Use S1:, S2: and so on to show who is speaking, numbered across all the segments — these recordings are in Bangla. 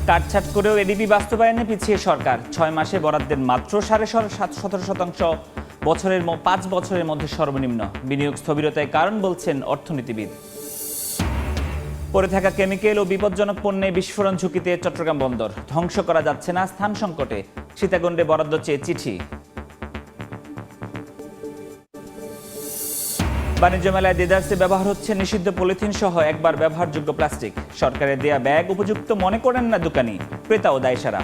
S1: কাটছাট করেও এডিপি বাস্তবায়নে পিছিয়ে সরকার। 6 মাসে বরাদ্দের মাত্র 17.5%, বছরের 5 বছরের মধ্যে সর্বনিম্ন। বিনিয়োগ স্থবিরতায় কারণ বলছেন অর্থনীতিবিদ। পড়ে থাকা কেমিক্যাল ও বিপজ্জনক পণ্যে বিস্ফোরণ ঝুঁকিতে চট্টগ্রাম বন্দর। ধ্বংস করা যাচ্ছে না, স্থান সংকটে। সীতাকুণ্ডে বরাদ্দ চেয়ে চিঠি। বাণিজ্য মেলায় দেদার্সে ব্যবহার হচ্ছে নিষিদ্ধ পলিথিন সহ একবার ব্যবহারযোগ্য প্লাস্টিক। সরকারের দেয়া ব্যাগ উপযুক্ত মনে করেন না দোকানি, ক্রেতা ও দায়সারা।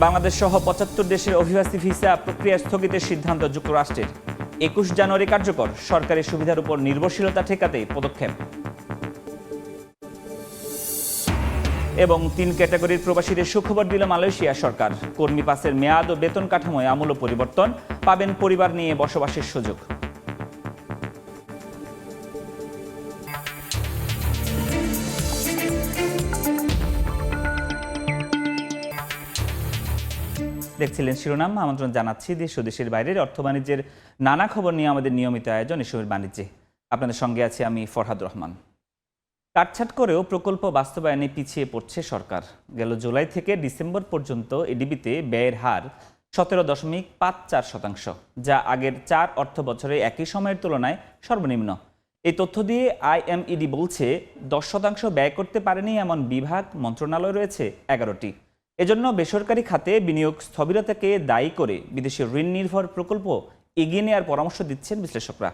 S1: বাংলাদেশ সহ 75 দেশের অভিবাসী ভিসা প্রক্রিয়া স্থগিতের সিদ্ধান্ত যুক্তরাষ্ট্রের। 21 জানুয়ারি কার্যকর। সরকারি সুবিধার উপর নির্ভরশীলতা ঠেকাতে পদক্ষেপ। এবং 3 ক্যাটাগরির প্রবাসীদের সুখবর দিল মালয়েশিয়া সরকার। কর্মী পাসের মেয়াদ ও বেতন কাঠামোয় আমূল পরিবর্তন, পাবেন পরিবার নিয়ে বসবাসের সুযোগ। দেখছিলেন শিরোনাম। আমন্ত্রণ জানাচ্ছি দেশ ও দেশের বাইরের অর্থ বাণিজ্যের নানা খবর নিয়ে আমাদের নিয়মিত আয়োজন এসবের বাণিজ্যে। আপনাদের সঙ্গে আছি আমি ফরহাদ রহমান। কাটছাট করেও প্রকল্প বাস্তবায়নে পিছিয়ে পড়ছে সরকার। গেল জুলাই থেকে ডিসেম্বর পর্যন্ত এডিবিতে ব্যয়ের হার 17.54%, যা আগের 4 অর্থ বছরে একই সময়ের তুলনায় সর্বনিম্ন। এই তথ্য দিয়ে আইএমইডি বলছে 10% ব্যয় করতে পারেনি এমন বিভাগ, মন্ত্রণালয় রয়েছে 11টি। এজন্য বেসরকারি খাতে বিনিয়োগ স্থবিরতাকে দায়ী করে বিদেশি ঋণ নির্ভর প্রকল্প এগিয়ে নেওয়ার পরামর্শ দিচ্ছেন বিশ্লেষকরা।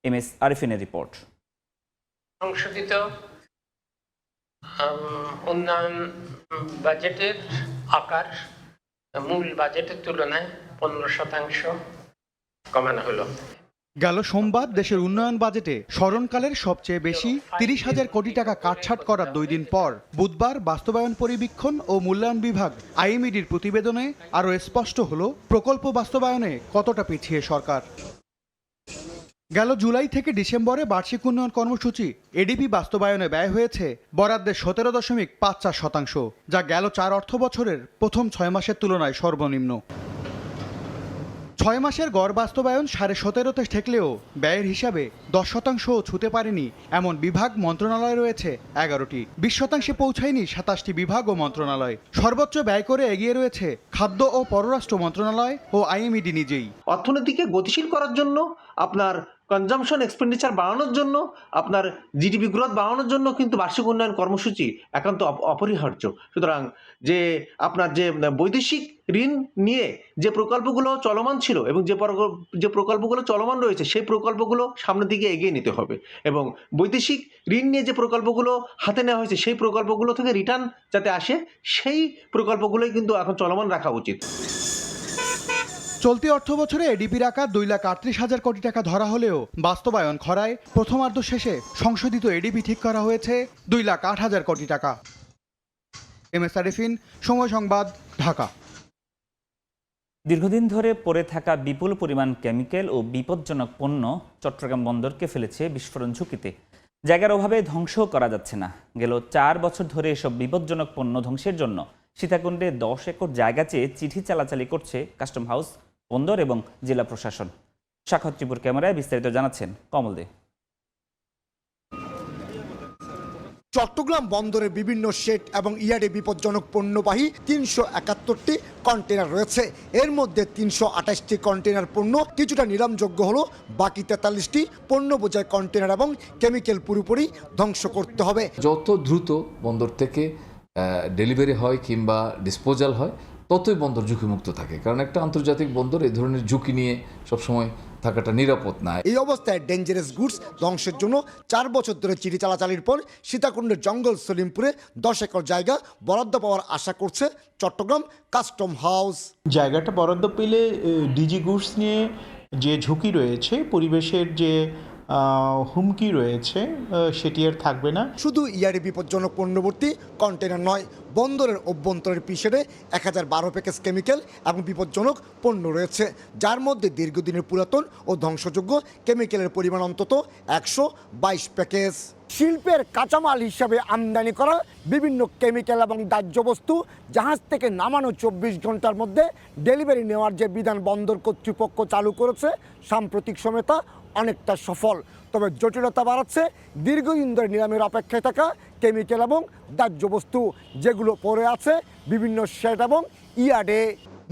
S1: এমএস আরিফিনের রিপোর্ট।
S2: সংশোধিত উন্নয়ন বাজেটের আকার মূল বাজেটের তুলনায় 15% কমানো হলো।
S3: গেল সোমবার দেশের উন্নয়ন বাজেটে স্মরণকালের সবচেয়ে বেশি 30,000 কোটি টাকা কাটছাট করার 2 দিন পর বুধবার বাস্তবায়ন পরিবীক্ষণ ও মূল্যায়ন বিভাগ আইএমইডির প্রতিবেদনে আরও স্পষ্ট হলো প্রকল্প বাস্তবায়নে কতটা পিছিয়ে সরকার। গেল জুলাই থেকে ডিসেম্বরে বার্ষিক উন্নয়ন কর্মসূচি এডিপি বাস্তবায়নে ব্যয় হয়েছে বরাদ্দের 17.54%, যা গেল 4 অর্থ বছরের প্রথম 6 মাসের তুলনায় সর্বনিম্ন। 6 মাসের গড় বাস্তবায়ন 17.5-তে ঠেকলেও ব্যয়ের হিসাবে 10%ও ছুঁতে পারেনি এমন বিভাগ, মন্ত্রণালয় রয়েছে 11টি। 20% পৌঁছায়নি 27টি বিভাগ ও মন্ত্রণালয়। সর্বোচ্চ ব্যয় করে এগিয়ে রয়েছে খাদ্য ও পররাষ্ট্র মন্ত্রণালয় ও আইএমইডি নিজেই।
S4: অর্থনীতিকে গতিশীল করার জন্য, আপনার কনজামশন এক্সপেন্ডিচার বাড়ানোর জন্য, আপনার জিডিপি গ্রোথ বাড়ানোর জন্য কিন্তু বার্ষিক উন্নয়ন কর্মসূচি একান্ত অপরিহার্য। সুতরাং যে আপনার যে বৈদেশিক ঋণ নিয়ে যে প্রকল্পগুলো চলমান ছিল এবং যে প্রকল্পগুলো চলমান রয়েছে সেই প্রকল্পগুলো সামনের দিকে এগিয়ে নিতে হবে, এবং বৈদেশিক ঋণ নিয়ে যে প্রকল্পগুলো হাতে নেওয়া হয়েছে সেই প্রকল্পগুলো থেকে রিটার্ন যাতে আসে সেই প্রকল্পগুলোই কিন্তু এখন চলমান রাখা উচিত।
S3: চলতি অর্থ বছরে এডিপির আকার 2,38,000 কোটি টাকা ধরা হলেও বাস্তবায়ন খরায় প্রথমার্ধ শেষে সংশোধিত এডিপি ঠিক করা হয়েছে 2,08,000 কোটি টাকা। এমএস আরিফিন, সময় সংবাদ, ঢাকা।
S1: দীর্ঘদিন ধরে পড়ে থাকা বিপুল পরিমাণ কেমিক্যাল ও বিপজ্জনক পণ্য চট্টগ্রাম বন্দরকে ফেলেছে বিস্ফোরণ ঝুঁকিতে। জায়গার অভাবে ধ্বংসও করা যাচ্ছে না। গেল 4 বছর ধরে এসব বিপজ্জনক পণ্য ধ্বংসের জন্য সীতাকুণ্ডে 10 একর জায়গা চেয়ে চিঠি চালাচালি করছে কাস্টম হাউস, বন্দর এবং জেলা প্রশাসন। সাক্ষাৎ ত্রিপুর ক্যামেরায় বিস্তারিত জানাচ্ছেন কমল দে।
S5: চট্টগ্রাম বন্দরের বিভিন্ন শেড এবং ইয়ার্ডে বিপজ্জনক পণ্যবাহী 371টি কন্টেনার রয়েছে। এর মধ্যে 328টি কন্টেনার পণ্য কিছুটা নিলামযোগ্য হলো, বাকি 43টি পণ্য বোঝাই কন্টেনার এবং কেমিক্যাল পুরোপুরি ধ্বংস করতে হবে।
S6: যত দ্রুত বন্দর থেকে ডেলিভারি হয় কিংবা ডিসপোজাল হয় ততই বন্দর ঝুঁকিমুক্ত থাকে, কারণ একটা আন্তর্জাতিক বন্দর এই ধরনের ঝুঁকি নিয়ে সবসময় থাকাটা নিরাপদ না।
S5: এই অবস্থায় ডেঞ্জারাস গুডস ধ্বংসের জন্য 4 বছর ধরে চিঠি চালাচালির পর সীতাকুণ্ডের জঙ্গল সলিমপুরে 10 একর জায়গা বরাদ্দ পাওয়ার আশা করছে চট্টগ্রাম কাস্টম হাউস।
S7: জায়গাটা বরাদ্দ পেলে ডিজি গুডস নিয়ে যে ঝুঁকি রয়েছে, পরিবেশের যে হুমকি রয়েছে, সেটি আর থাকবে না।
S5: শুধু ইয়ারে বিপজ্জনক পণ্যবর্তী কন্টেনার নয়, বন্দরের অভ্যন্তরের পিসেরে 1012 প্যাকেজ কেমিক্যাল এবং বিপজ্জনক পণ্য রয়েছে, যার মধ্যে দীর্ঘদিনের পুরাতন ও ধ্বংসযোগ্য কেমিক্যালের পরিমাণ অন্তত 122 প্যাকেজ। শিল্পের কাঁচামাল হিসাবে আমদানি করা বিভিন্ন কেমিক্যাল এবং দাহ্য বস্তু জাহাজ থেকে নামানো 24 ঘন্টার মধ্যে ডেলিভারি নেওয়ার যে বিধান বন্দর কর্তৃপক্ষ চালু করেছে, সাম্প্রতিক সময়ে তা অনেকটা সফল। তবে জটিলতা বাড়াচ্ছে দীর্ঘদিন ধরে নিলামের অপেক্ষায় থাকা কেমিক্যাল এবং দাহ্য বস্তু, যেগুলো পড়ে আছে বিভিন্ন শেড এবং ইয়ার্ডে।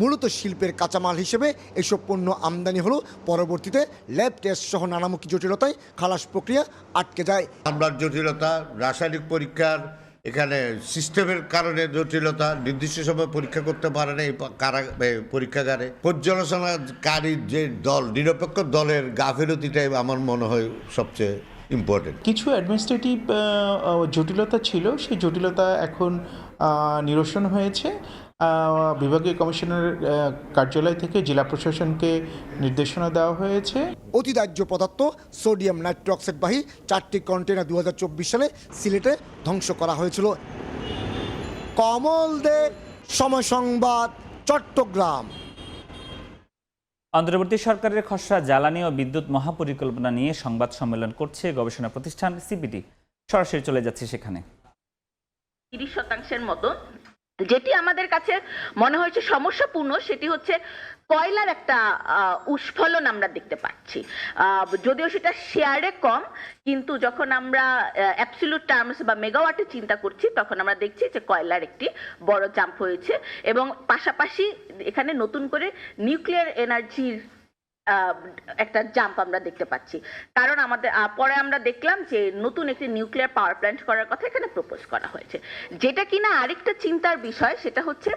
S5: মূলত শিল্পের কাঁচামাল হিসেবে এসব পণ্য আমদানি হলো পরবর্তীতে ল্যাব টেস্ট সহ নানামুখী জটিলতায় খালাস প্রক্রিয়া আটকে যায়।
S8: আমলার জটিলতা, রাসায়নিক পরীক্ষার এখানে সিস্টেমের কারণে জটিলতা, নির্দিষ্ট সময় পরীক্ষা করতে পারে না এই পরীক্ষাগারে। পর্যালোচনাকারীর যে দল, নিরপেক্ষ দলের গাফিলতিটাই আমার মনে হয় সবচেয়ে ইম্পর্টেন্ট।
S7: কিছু অ্যাডমিনিস্ট্রেটিভ জটিলতা ছিল, সেই জটিলতা এখন নিরসন হয়েছে। বিভাগীয় কমিশনার কার্যালয় থেকে জেলা প্রশাসনকে নির্দেশনা দেওয়া হয়েছে।
S5: অতিদাহ্য পদার্থ সোডিয়াম নাইট্রোক্সাইডবাহী 4টি কন্টেনার 2024 সালে সিলেটে ধ্বংস করা হয়েছিল। কমল দে, সময় সংবাদ, চট্টগ্রাম।
S1: অন্তর্বর্তী সরকারের খসড়া জ্বালানি ও বিদ্যুৎ মহাপরিকল্পনা নিয়ে সংবাদ সম্মেলন করছে গবেষণা প্রতিষ্ঠান সিপিডি। সরাসরি চলে যাচ্ছে সেখানে।
S9: 30% মতো যেটি আমাদের কাছে মনে হয়েছে সমস্যাপূর্ণ, সেটি হচ্ছে কয়লার একটা উস্ফলন আমরা দেখতে পাচ্ছি। যদিও সেটা শেয়ারে কম, কিন্তু যখন আমরা অ্যাবসলিউট টার্মস বা মেগাওয়াটে চিন্তা করছি, তখন আমরা দেখছি যে কয়লার একটি বড় জাম্প হয়েছে। এবং পাশাপাশি এখানে নতুন করে নিউক্লিয়ার এনার্জির একটা জাম্প আমরা দেখতে পাচ্ছি। কারণ আমাদের পরে আমরা দেখলাম যে নতুন একটি নিউক্লিয়ার পাওয়ার প্ল্যান্ট করার কথা এখানে প্রপোজ করা হয়েছে। যেটা কিনা আরেকটা চিন্তার বিষয়, সেটা হচ্ছে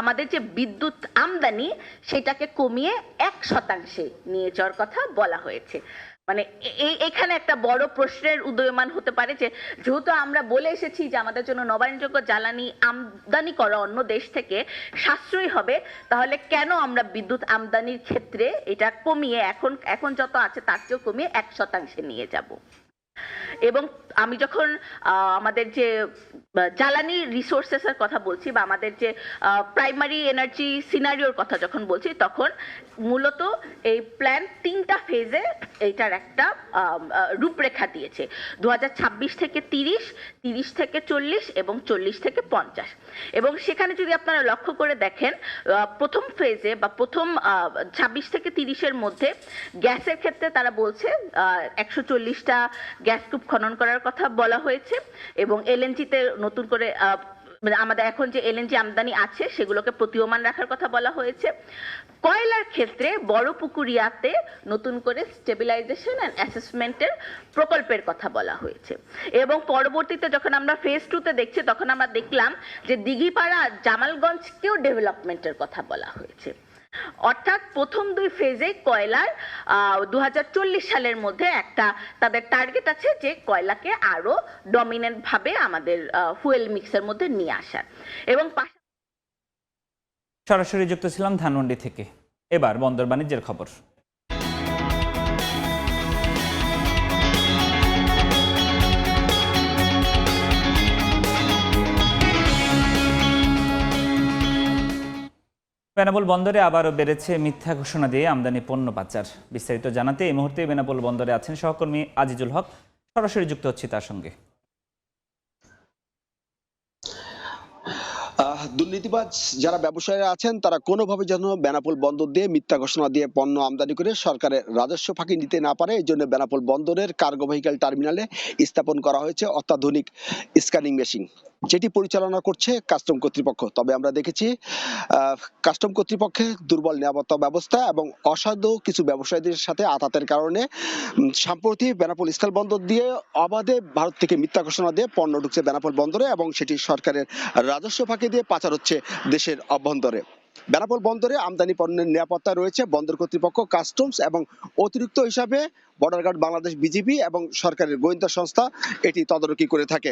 S9: আমাদের যে বিদ্যুৎ আমদানি সেটাকে কমিয়ে 1% নিয়ে যাওয়ার কথা বলা হয়েছে। মানে এখানে একটা বড় প্রশ্নের উদয়মান হতে পারে যে যেহেতু আমরা বলে এসেছি যে আমাদের জন্য নবায়নযোগ্য জ্বালানি আমদানি করা অন্য দেশ থেকে সাশ্রয়ী হবে, তাহলে কেন আমরা বিদ্যুৎ আমদানির ক্ষেত্রে এটা কমিয়ে এখন যত আছে তার চেয়েও কমিয়ে 1% নিয়ে যাব। এবং আমি যখন আমাদের যে জ্বালানি রিসোর্সেসের কথা বলছি বা আমাদের যে প্রাইমারি এনার্জি সিনারিওর কথা যখন বলছি, তখন মূলত এই প্ল্যান 3টা ফেজে এইটার একটা রূপরেখা দিয়েছে। 2026 থেকে 30, 30 থেকে 40 এবং 40 থেকে 50। এবং সেখানে যদি আপনারা লক্ষ্য করে দেখেন, প্রথম ফেজে বা প্রথম 26 থেকে 30-এর মধ্যে গ্যাসের ক্ষেত্রে তারা বলছে 140টা গ্যাস কূপ খনন করার কথা বলা হয়েছে। এবং এলএনজিতে নতুন করে আমাদের এখন যে এলএনজি আমদানি আছে সেগুলোকে প্রতীয়মান রাখার কথা বলা হয়েছে। কয়লার ক্ষেত্রে বড় পুকুরিয়াতে নতুন করে স্টেবিলাইজেশন এন্ড অ্যাসেসমেন্টের প্রকল্পের কথা বলা হয়েছে। এবং পরবর্তীতে যখন আমরা ফেজ 2-তে দেখছি, তখন আমরা দেখলাম যে দিঘিপাড়া জামালগঞ্জকেও ডেভেলপমেন্টের কথা বলা হয়েছে। অর্থাৎ প্রথম 2 ফেজে কয়লার 2040 সালের মধ্যে একটা তাদের টার্গেট আছে যে কয়লাকে আরো ডমিনেন্ট ভাবে আমাদের ফুয়েল মিক্সের মধ্যে নিয়ে আসার। এবং
S1: সরাসরি যুক্ত ছিলাম ধানমন্ডি থেকে। এবার বন্দর বাণিজ্যের খবর। বেনাপোল বন্দরে আবারও বেড়েছে মিথ্যা ঘোষণা দিয়ে আমদানি পণ্য পাচার। বিস্তারিত জানাতে এই মুহূর্তে বেনাপোল বন্দরে আছেন সহকর্মী আজিজুল হক। সরাসরি যুক্ত হচ্ছি তার সঙ্গে।
S10: দুর্নীতিবাজ যারা ব্যবসায়ীরা আছেন তারা কোনোভাবে যেন বেনাপোল বন্দর দিয়ে মিথ্যা ঘোষণা দিয়ে পণ্য আমদানি করে সরকারের রাজস্ব ফাঁকি নিতে না পারে, এই জন্য বেনাপোল বন্দরের কার্গো ভেহিক্যাল টার্মিনালে স্থাপন করা হয়েছে অত্যাধুনিক স্ক্যানিং মেশিন, যেটি পরিচালনা করছে কাস্টম কর্তৃপক্ষ। তবে আমরা দেখেছি কাস্টম কর্তৃপক্ষের দুর্বল নিরাপত্তা ব্যবস্থা এবং অসাধু কিছু ব্যবসায়ীদের সাথে আঘাতের কারণে সম্প্রতি বেনাপোল স্থল বন্দর দিয়ে অবাধে ভারত থেকে মিথ্যা ঘোষণা দিয়ে পণ্য ঢুকছে বেনাপোল বন্দরে এবং সেটি সরকারের রাজস্ব ফাঁকি দিয়ে পাচার হচ্ছে দেশের অভ্যন্তরে। বেনাপোল বন্দরে আমদানি পণ্যের নিরাপত্তা রয়েছে বন্দর কর্তৃপক্ষ, কাস্টমস এবং অতিরিক্ত হিসাবে বর্ডার গার্ড বাংলাদেশ, বিজিবি এবং সরকারের গোয়েন্দা সংস্থা এটি তদারকি করে থাকে।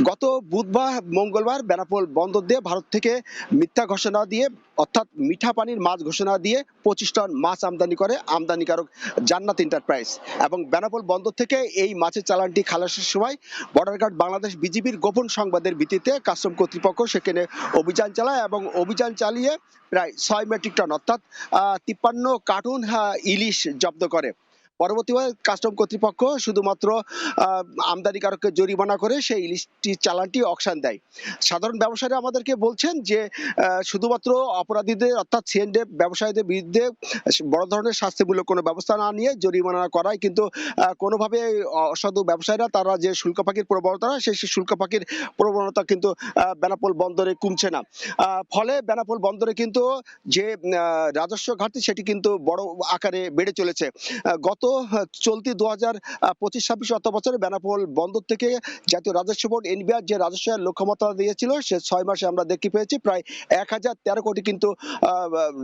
S10: গত বুধবার মঙ্গলবার বেনাপোল বন্দর দিয়ে ভারত থেকে মিথ্যা ঘোষণা দিয়ে অর্থাৎ মিঠা পানির মাছ ঘোষণা দিয়ে 25 টন মাছ আমদানি করে আমদানিকারক জান্নাত এন্টারপ্রাইজ। এবং বেনাপোল বন্দর থেকে এই মাছের চালানটি খালাসের সময় বর্ডার গার্ড বাংলাদেশ, বিজিবির গোপন সংবাদের ভিত্তিতে কাস্টম কর্তৃপক্ষ সেখানে অভিযান চালায় এবং অভিযান চালিয়ে প্রায় 6 মেট্রিক টন অর্থাৎ 53 কার্টুন ইলিশ জব্দ করে। পরবর্তীতে কাস্টম কর্তৃপক্ষ শুধুমাত্র আমদানিকারককে জরিমানা করে সেই ইলিশটি চালানটি অকশন দেয়। সাধারণ ব্যবসায়ীরা আমাদেরকে বলছেন যে শুধুমাত্র অপরাধীদের অর্থাৎ সিএনডি ব্যবসায়ীদের বিরুদ্ধে বড় ধরনের শাস্তিমূলক কোনো ব্যবস্থা না নিয়ে জরিমানা করায় কিন্তু কোনোভাবে অসাধু ব্যবসায়ীরা তারা যে শুল্ক ফাঁকির প্রবণতা সেই শুল্ক ফাঁকির প্রবণতা কিন্তু বেনাপোল বন্দরে কমছে না। ফলে বেনাপোল বন্দরে কিন্তু যে রাজস্ব ঘাটতি সেটি কিন্তু বড় আকারে বেড়ে চলেছে। গত চলতি 2025-26 অর্থ বছরে বেনাপোল বন্দর থেকে জাতীয় রাজস্ব বোর্ড এনবিআর যে রাজস্ব লক্ষ্যমাত্রা দিয়েছিল সে 6 মাসে আমরা দেখতে পেয়েছি প্রায় 1013 কোটি কিন্তু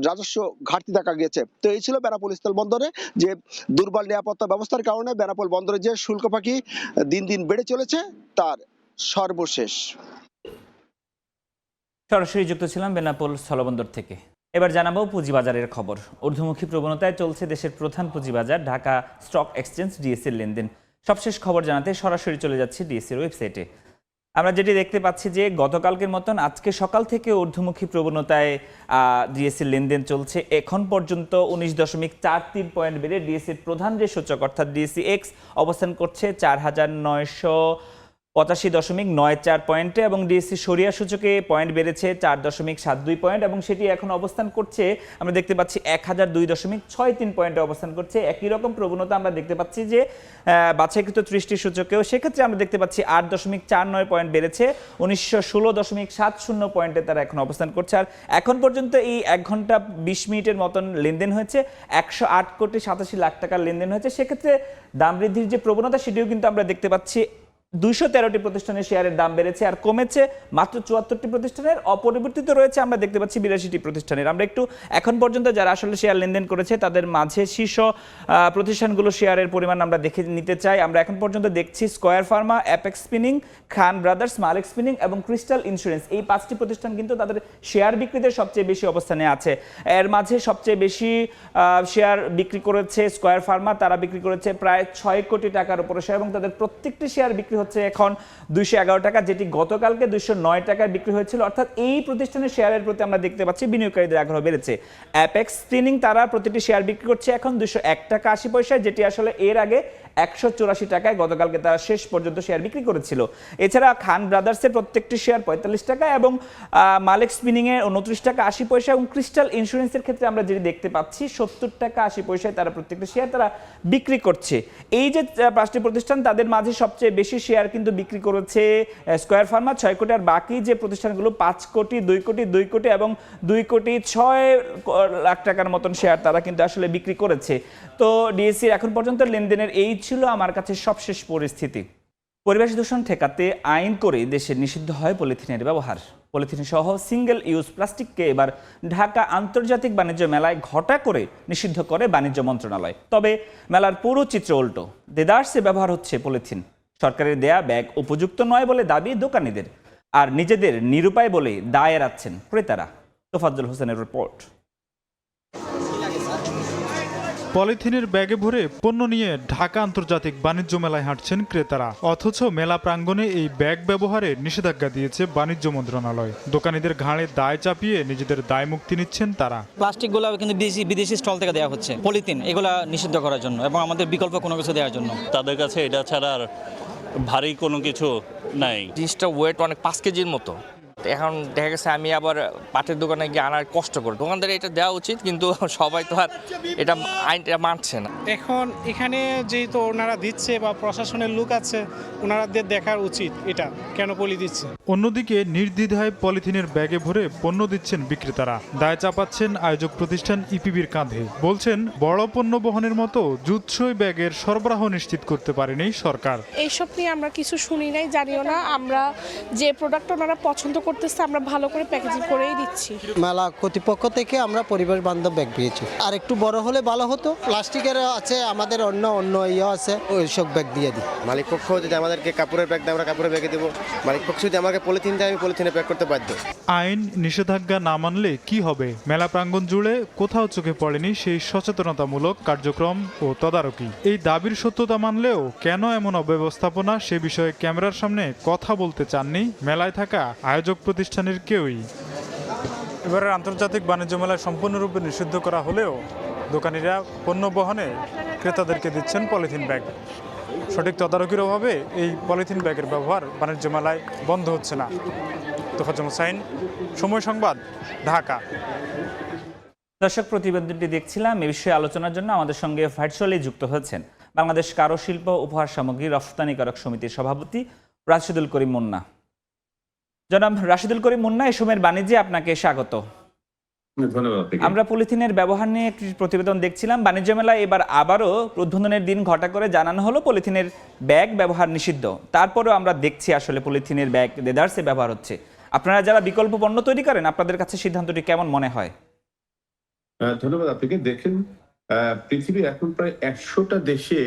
S10: রাজস্ব ঘাটতি দেখা গেছে। তো এই ছিল বেনাপোল স্থল বন্দরে যে দুর্বল নিরাপত্তা ব্যবস্থার কারণে বেনাপোল বন্দরে যে শুল্ক ফাঁকি দিন দিন বেড়ে চলেছে তার সর্বশেষ।
S1: সরাসরি যুক্ত ছিলাম বেনাপোল স্থলবন্দর থেকে। এবার জানাবো পুঁজিবাজারের খবর। ঊর্ধ্বমুখী প্রবণতায় চলছে দেশের প্রধান পুঁজিবাজার ঢাকা স্টক এক্সচেঞ্জ ডিএসসির লেনদেন। সবশেষ খবর জানাতে সরাসরি চলে যাচ্ছে ডিএসসির ওয়েবসাইটে। আমরা যেটি দেখতে পাচ্ছি যে গতকালকের মতন আজকে সকাল থেকে ঊর্ধ্বমুখী প্রবণতায় ডিএসসির লেনদেন চলছে। এখন পর্যন্ত 19.43 পয়েন্ট বেড়ে ডিএসসির প্রধান যে সূচক অর্থাৎ ডিএসসি এক্স অবস্থান করছে 4985.94 পয়েন্টে এবং ডিএসসি সরিয়া সূচকে পয়েন্ট বেড়েছে 4.72 পয়েন্ট এবং সেটি এখন অবস্থান করছে আমরা দেখতে পাচ্ছি 1002.63 পয়েন্টে অবস্থান করছে। একই রকম প্রবণতা আমরা দেখতে পাচ্ছি যে বাছাইকৃত 30টি সূচকেও সেক্ষেত্রে আমরা দেখতে পাচ্ছি 8.49 পয়েন্ট বেড়েছে 1916.70 পয়েন্টে তারা এখন অবস্থান করছে। আর এখন পর্যন্ত এই 1 ঘন্টা 20 মিনিটের মতন লেনদেন হয়েছে 108.87 টাকার লেনদেন হয়েছে। সেক্ষেত্রে দাম বৃদ্ধির যে প্রবণতা সেটিও কিন্তু আমরা দেখতে পাচ্ছি। 213টি প্রতিষ্ঠানের শেয়ারের দাম বেড়েছে আর কমেছে মাত্র 74টি প্রতিষ্ঠানের, অপরিবর্তিত রয়েছে আমরা দেখতে পাচ্ছি 82টি প্রতিষ্ঠানের। আমরা একটু এখন পর্যন্ত যারা আসলে শেয়ার লেনদেন করেছে তাদের মাঝে শীর্ষ প্রতিষ্ঠানগুলো শেয়ারের পরিমাণ আমরা দেখে নিতে চাই। আমরা এখন পর্যন্ত দেখছি স্কয়ার ফার্মা, অ্যাপেক্স স্পিনিং, খান ব্রাদার্স, মালিক স্পিনিং এবং ক্রিস্টাল ইন্স্যুরেন্স, এই 5টি প্রতিষ্ঠান কিন্তু তাদের শেয়ার বিক্রিতে সবচেয়ে বেশি অবস্থানে আছে। এর মাঝে সবচেয়ে বেশি শেয়ার বিক্রি করেছে স্কয়ার ফার্মা, তারা বিক্রি করেছে প্রায় 6 কোটি টাকার উপরে শেয়ার এবং তাদের প্রত্যেকটি শেয়ার বিক্রি হচ্ছে এখন 211 টাকা, যেটি গতকালকে 209 টাকায় বিক্রি হয়েছিল। অর্থাৎ এই প্রতিষ্ঠানের শেয়ারের প্রতি আমরা দেখতে পাচ্ছি বিনিয়োগকারীদের আগ্রহ বেড়েছে। অ্যাপেক্স স্পিনিং তারা প্রতিটি শেয়ার বিক্রি করছে এখন 201 টাকা 80 পয়সায়, যেটি আসলে এর আগে 184 টাকায় গতকালকে তারা শেষ পর্যন্ত শেয়ার বিক্রি করেছিল। এছাড়া খান ব্রাদার্সের প্রত্যেকটি শেয়ার 45 টাকা এবং মালিক স্পিনিং এর 29 টাকা 80 পয়সা এবং ক্রিস্টাল ইন্স্যুরেন্সের ক্ষেত্রে আমরা যেটি দেখতে পাচ্ছি 70 টাকা 80 পয়সায় তারা প্রত্যেকটি শেয়ার তারা বিক্রি করছে। এই যে 5টি প্রতিষ্ঠান তাদের মাঝে সবচেয়ে বেশি শেয়ার কিন্তু বিক্রি করেছে স্কয়ার ফার্মা 6 কোটি, আর বাকি যে প্রতিষ্ঠানগুলো 5 কোটি 2 কোটি 2 কোটি এবং 2 কোটি 6 লাখ টাকার মতন শেয়ার তারা কিন্তু আসলে বিক্রি করেছে। তো ডিএসসি এখন পর্যন্ত লেনদেনের এই ছিল আমার কাছে সবশেষ পরিস্থিতি। পরিবেশ দূষণ ঠেকাতে আইন করে দেশে নিষিদ্ধ হয় পলিথিনের ব্যবহার। পলিথিন সহ সিঙ্গেল ইউজ প্লাস্টিককে এবার ঢাকা আন্তর্জাতিক বাণিজ্য মেলায় ঘটা করে নিষিদ্ধ করে বাণিজ্য মন্ত্রণালয়। তবে মেলার পুরো চিত্র উল্টো, দেদারসে ব্যবহার হচ্ছে পলিথিন। সরকারের দেয়া ব্যাগ উপযুক্ত নয় বলে দাবি দোকানিদের, আর নিজেদের নিরুপায় বলে দায় এড়াচ্ছেন ক্রেতারা। তোফাজ্জল হোসেনের রিপোর্ট।
S11: পলিথিনের ব্যাগে ভরে পণ্য নিয়ে ঢাকা আন্তর্জাতিক বাণিজ্য মেলায় হাঁটছেন ক্রেতারা, অথচ মেলা প্রাঙ্গণে এই ব্যাগ ব্যবহারে নিষেধাজ্ঞা দিয়েছে বাণিজ্য মন্ত্রণালয়। দোকানীদের ঘাড়ে দায় চাপিয়ে নিজেদের দায় মুক্তি নিচ্ছেন তারা।
S12: প্লাস্টিকগুলো কিন্তু বিদেশি স্টল থেকে দেওয়া হচ্ছে, পলিথিন এগুলা নিষিদ্ধ করার জন্য এবং আমাদের বিকল্প কোনো কিছু দেওয়ার জন্য।
S13: তাদের কাছে এটা ছাড়া আর ভারী কোনো কিছু নাই।
S14: জিনিসটা ওয়েট অনেক 5 কেজির মতো। এখন দেখা গেছে আমি আবার পাটের দোকানে গিয়ে আনার কষ্ট করি। দোকানদার এটা দেওয়া উচিত, কিন্তু সবাই তো আর এটা আইনটা মানছে না।
S15: এখন এখানে যেহেতু ওনারা দিচ্ছে বা প্রশাসনের লোক আছে, ওনারাদের দেখার উচিত এটা কেন পলি দিচ্ছে।
S11: অন্যদিকে নির্দ্বিধায় পলিথিনের ব্যাগে ভরে পণ্য দিচ্ছেন বিক্রেতারা, দায় চাপাচ্ছেন আয়োজক প্রতিষ্ঠান ইপিবির কাঁধে। বলছেন বড় পণ্য বহনের মতো জুতসই ব্যাগের সরবরাহ নিশ্চিত করতে পারেনি সরকার।
S16: এইসব নিয়ে আমরা কিছু শুনি নাই, জানিও না। আমরা যে প্রোডাক্ট ওনারা পছন্দ করতেছে আমরা ভালো করে প্যাকেজিং করেই দিচ্ছি।
S17: মেলা কর্তৃপক্ষ থেকে আমরা পরিবেশ বান্ধব ব্যাগ পেয়েছি, আর একটু বড় হলে ভালো হতো। প্লাস্টিকের আছে, আমাদের অন্য ইয়ে আছে, ওইসব ব্যাগ দিয়ে দিই।
S18: মালিক পক্ষ যদি আমাদেরকে কাপড়ের ব্যাগ দেয় আমরা কাপড়ের ব্যাগে দেবো, মালিক পক্ষ যদি আমাকে পলিথিন দেয় আমি পলিথিনে প্যাক করতে বাধ্য।
S11: আইন নিষেধাজ্ঞা না মানলে কি হবে? মেলা প্রাঙ্গণ জুড়ে কোথাও চোখে পড়েনি সেই সচেতনতামূলক কার্যক্রম ও তদারকি। এই দাবির সত্যতা মানলেও কেন এমন অব্যবস্থাপনা সে বিষয়ে ক্যামেরার সামনে কথা বলতে চাননি মেলায় থাকা আয়োজক প্রতিষ্ঠানের কেউই। এবারের আন্তর্জাতিক বাণিজ্য মেলায় সম্পূর্ণরূপে নিষিদ্ধ করা হলেও দোকানিরা পণ্য বহনে ক্রেতাদেরকে দিচ্ছেন পলিথিন ব্যাগ। সঠিক তদারকির অভাবে এই পলিথিন ব্যাগের ব্যবহার বাণিজ্য মেলায় বন্ধ হচ্ছে না। তোফাজ্জল হোসাইন, সময় সংবাদ, ঢাকা।
S1: দর্শক, প্রতিবেদনটি দেখছিলাম। এ বিষয়ে আলোচনার জন্য আমাদের সঙ্গে ভার্চুয়ালি যুক্ত হয়েছেন বাংলাদেশ কারুশিল্প উপহার সামগ্রী রফতানিকারক সমিতির সভাপতি রাশিদুল করিম মুন্না। জনাব রাশিদুল করিম মুন্না, এই সময়ের বাণিজ্যে আপনাকে স্বাগত।
S19: ধন্যবাদ।
S1: আমরা পলিথিনের ব্যবহার নিয়ে একটি প্রতিবেদন দেখছিলাম। বাণিজ্য মেলায় এবার আবারও উদ্বোধনের দিন ঘটা করে জানানো হলো পলিথিনের ব্যাগ ব্যবহার নিষিদ্ধ। তারপরেও আমরা দেখছি আসলে পলিথিনের ব্যাগ দেদারসে ব্যবহার হচ্ছে। আপনারা যারা বিকল্প পণ্য তৈরি করেন, আপনাদের কাছে সিদ্ধান্তটি কেমন মনে হয়?
S19: ধন্যবাদ আপনাকে। দেখেন, পৃথিবীর এখন প্রায় 100টা দেশে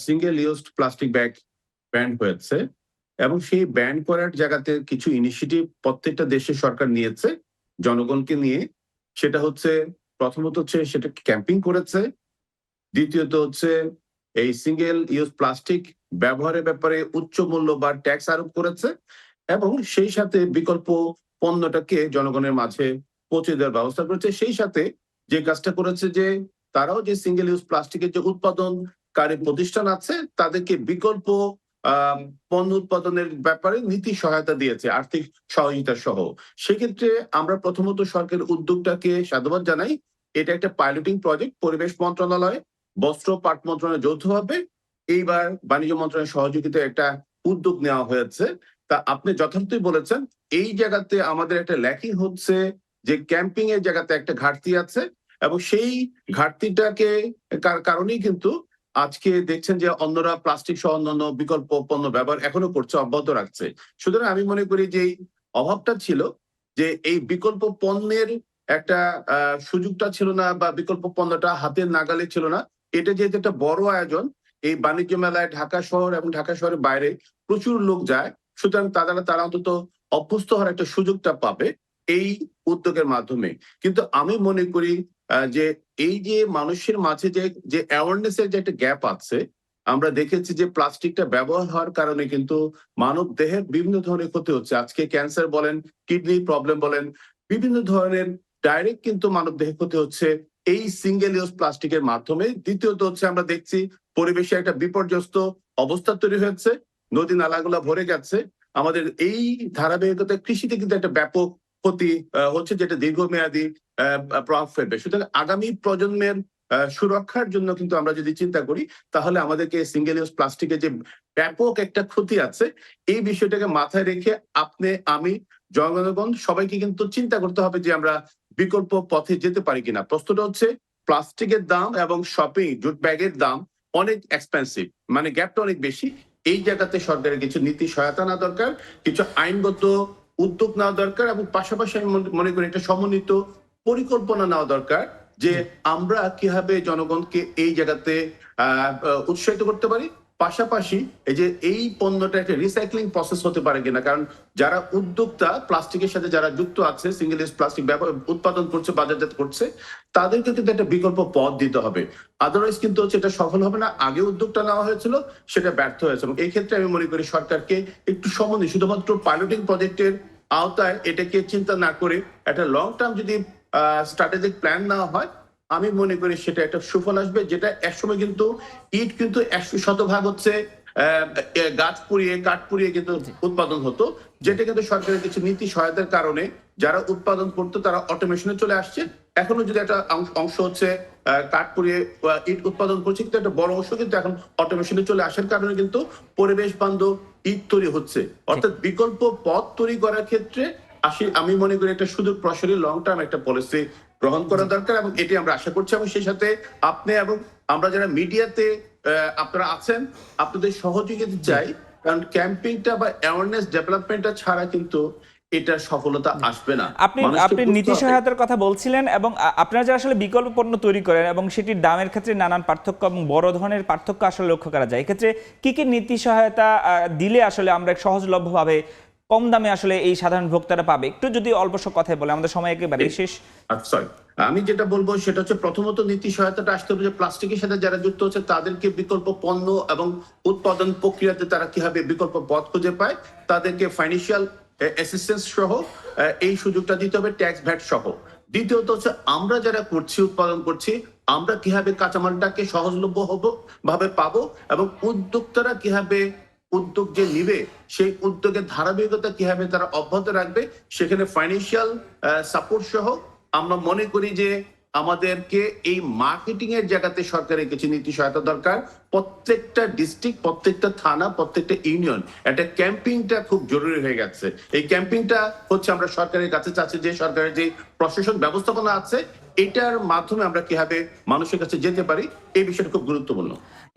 S19: single used plastic bag ban হয়েছে এবং সেই ব্যান করার জায়গাতে কিছু ইনিশিয়েটিভ প্রত্যেকটা দেশের সরকার নিয়েছে জনগণকে নিয়ে। সেটা হচ্ছে, প্রথমত হচ্ছে সেটা ক্যাম্পিং করেছে, দ্বিতীয়ত হচ্ছে এই সিঙ্গেল ইউজ প্লাস্টিক ব্যবহারের ব্যাপারে উচ্চ মূল্য বা ট্যাক্স আরোপ করেছে এবং সেই সাথে বিকল্প পণ্যটাকে জনগণের মাঝে পৌঁছে দেওয়ার ব্যবস্থা করেছে। সেই সাথে যে কাজটা করেছে যে তারাও যে সিঙ্গেল ইউজ প্লাস্টিকের যে উৎপাদনকারী প্রতিষ্ঠান আছে তাদেরকে বিকল্প পণ্য উৎপাদনের ব্যাপারে নীতি সহায়তা দিয়েছে, আর্থিক সহযোগিতা সহ। সেক্ষেত্রে আমরা প্রথমত সরকারের উদ্যোগটাকে সাধুবাদ জানাই। এটা একটা পাইলটিং প্রজেক্ট, পরিবেশ মন্ত্রণালয়, বস্ত্র পাট মন্ত্রণালয় যৌথভাবে এইবার বাণিজ্য মন্ত্রণালয়ের সহযোগিতায় একটা উদ্যোগ নেওয়া হয়েছে। তা আপনি যথার্থই বলেছেন, এই জায়গাতে আমাদের একটা ল্যাকিং হচ্ছে যে ক্যাম্পিং এর জায়গাতে একটা ঘাটতি আছে এবং সেই ঘাটতিটাকে কারণেই কিন্তু আজকে দেখছেন যে অন্যরা প্লাস্টিক সহ অন্যান্য বিকল্প পণ্য ব্যবহার এখনো করছে, অব্যাহত রাখছে। সুতরাং আমি মনে করি যে এই অভাবটা ছিল, যে এই বিকল্প পণ্যের একটা সুযোগটা ছিল না বা বিকল্প পণ্যটা হাতের নাগালে ছিল না। এটা যেহেতু একটা বড় আয়োজন, এই বাণিজ্য মেলায় ঢাকা শহর এবং ঢাকা শহরের বাইরে প্রচুর লোক যায়, সুতরাং তারা অন্তত অভ্যস্ত হওয়ার একটা সুযোগটা পাবে এই উদ্যোগের মাধ্যমে। কিন্তু আমি মনে করি যে এই যে মানুষের মাঝে যে অ্যাওয়ারনেস এর যে একটা গ্যাপ আছে, আমরা দেখেছি যে প্লাস্টিকটা ব্যবহার হওয়ার কারণে কিন্তু মানব দেহের বিভিন্ন ধরনের ক্ষতি হচ্ছে। আজকে ক্যান্সার বলেন, কিডনি প্রবলেম বলেন, বিভিন্ন ধরনের ডাইরেক্ট কিন্তু মানব দেহে ক্ষতি হচ্ছে এই সিঙ্গেল ইউজ প্লাস্টিকের মাধ্যমে। দ্বিতীয়ত হচ্ছে আমরা দেখছি পরিবেশে একটা বিপর্যস্ত অবস্থা তৈরি হয়েছে, নদী নালাগুলা ভরে গেছে। আমাদের এই ধারাবাহিকতা কৃষিতে কিন্তু একটা ব্যাপক ক্ষতি হচ্ছে, যেটা দীর্ঘমেয়াদী প্রভাব ফেলবে। সুতরাং আগামী প্রজন্মের সুরক্ষার জন্য কিন্তু আমরা যদি চিন্তা করি, তাহলে আমাদেরকে সিঙ্গেল ইউজ প্লাস্টিকের যে ব্যাপক একটা ক্ষতি আছে, এই বিষয়টাকে মাথায় রেখে আপনি, আমি, জনগণ সবাইকে কিন্তু চিন্তা করতে হবে যে আমরা বিকল্প পথে যেতে পারি কিনা। প্রশ্নটা হচ্ছে প্লাস্টিকের দাম এবং শপিং জুট ব্যাগের দাম অনেক এক্সপেন্সিভ, মানে গ্যাপটা অনেক বেশি। এই জায়গাতে সরকারের কিছু নীতি সহায়তা নেওয়া দরকার, কিছু আইনগত উদ্যোগ নেওয়া দরকার এবং পাশাপাশি আমি মনে করি একটা সমন্বিত পরিকল্পনা নেওয়া দরকার যে আমরা কিভাবে জনগণকে এই জায়গাতে উৎসাহিত করতে পারি। পাশাপাশি এই যে এই পণ্যটা একটা রিসাইক্লিং প্রসেস হতে পারে কিনা, কারণ যারা উদ্যোক্তা প্লাস্টিকের সাথে যারা যুক্ত আছে, সিঙ্গেল ইউজ প্লাস্টিক উৎপাদন করছে, বাজারজাত করছে, তাদেরকে কিন্তু একটা বিকল্প পথ দিতে হবে। আদারওয়াইজ কিন্তু হচ্ছে এটা সফল হবে না। আগে উদ্যোগটা নেওয়া হয়েছিল, সেটা ব্যর্থ হয়েছে এবং এই ক্ষেত্রে আমি মনে করি সরকারকে একটু সমন্বয়, শুধুমাত্র পাইলটিং প্রজেক্টের আওতায় এটাকে চিন্তা না করে একটা লং টার্ম যদি স্ট্র্যাটেজিক প্ল্যান নেওয়া হয়, আমি মনে করি সেটা একটা সুফল আসবে। যেটা একসময় কিন্তু ইট কিন্তু 100% হচ্ছে গাছ পুড়িয়ে কাঠ পুড়িয়ে কিন্তু উৎপাদন হতো, যেটা কিন্তু সরকারের কিছু নীতি সহায়তার কারণে যারা উৎপাদন করতো তারা অটোমেশনে চলে আসছে। এখনো যদি একটা অংশ হচ্ছে কাঠ পুড়িয়ে ইট উৎপাদন করছে, কিন্তু একটা বড় অংশ কিন্তু এখন অটোমেশনে চলে আসার কারণে কিন্তু পরিবেশ বান্ধব ইট তৈরি হচ্ছে। অর্থাৎ বিকল্প পথ তৈরি করার ক্ষেত্রে আমি মনে করি একটা সুদূর প্রসারী লং টার্ম একটা পলিসি গ্রহণ করা দরকার এবং এটি আমরা আশা করছি। এবং সেই সাথে আপনি এবং আমরা যারা মিডিয়াতে আপনারা আছেন, আপনাদের সহযোগিতা চাই, কারণ ক্যাম্পিংটা বা অ্যাওয়ারনেস ডেভেলপমেন্টটা ছাড়া কিন্তু এটা সফলতা আসবে না।
S1: আপনি নীতি সহায়তার কথা বলছিলেন এবং আপনারা যারা আসলে বিকল্প পণ্য তৈরি করেন এবং সেটির দামের ক্ষেত্রে নানান পার্থক্য এবং বড় ধরনের পার্থক্য আসলে লক্ষ্য করা যায়, এক্ষেত্রে কি কি নীতি সহায়তা দিলে আসলে আমরা সহজলভ্যভাবে কম দামে আসলে এই সাধারণ ভোক্তারা পাবে, একটু যদি অল্প কথায় বলে, আমাদের সময় একেবারে শেষ।
S19: আমি যেটা বলবো সেটা হচ্ছে প্রথমত নীতি সহায়তাটা আসতে হবে যে প্লাস্টিকের সাথে যারা যুক্ত হচ্ছে তাদেরকে বিকল্প পণ্য এবং উৎপাদন প্রক্রিয়াতে তারা কিভাবে বিকল্প পথ খুঁজে পায়, তাদেরকে ফাইন্যান্সিয়াল অ্যাসিস্ট্যান্স সহ এই সুযোগটা দিতে হবে, ট্যাক্স ভ্যাট সহ। দ্বিতীয়ত হচ্ছে আমরা যারা করছি, উৎপাদন করছি, আমরা কিভাবে কাঁচামালটাকে সহজলভ্য ভাবে পাবো এবং উদ্যোক্তারা কিভাবে উদ্যোগ যে নিবে সেই উদ্যোগের ধারাবাহিকতা কিভাবে তারা অব্যাহত রাখবে, সেখানে ফাইন্যান্সিয়াল সাপোর্ট সহ আমরা মনে করি যে আমাদেরকে এই মার্কেটিং এর জায়গাতে সরকারের কিছু নীতি সহায়তা দরকার। প্রত্যেকটা ডিস্ট্রিক্ট, প্রত্যেকটা থানা, প্রত্যেকটা ইউনিয়ন একটা ক্যাম্পিংটা খুব জরুরি হয়ে গেছে। এই ক্যাম্পিংটা হচ্ছে আমরা সরকারের কাছে চাচ্ছি যে সরকারের যে প্রশাসন ব্যবস্থাপনা আছে এটার মাধ্যমে আমরা কিভাবে মানুষের কাছে যেতে পারি, এই বিষয়টা খুব গুরুত্বপূর্ণ।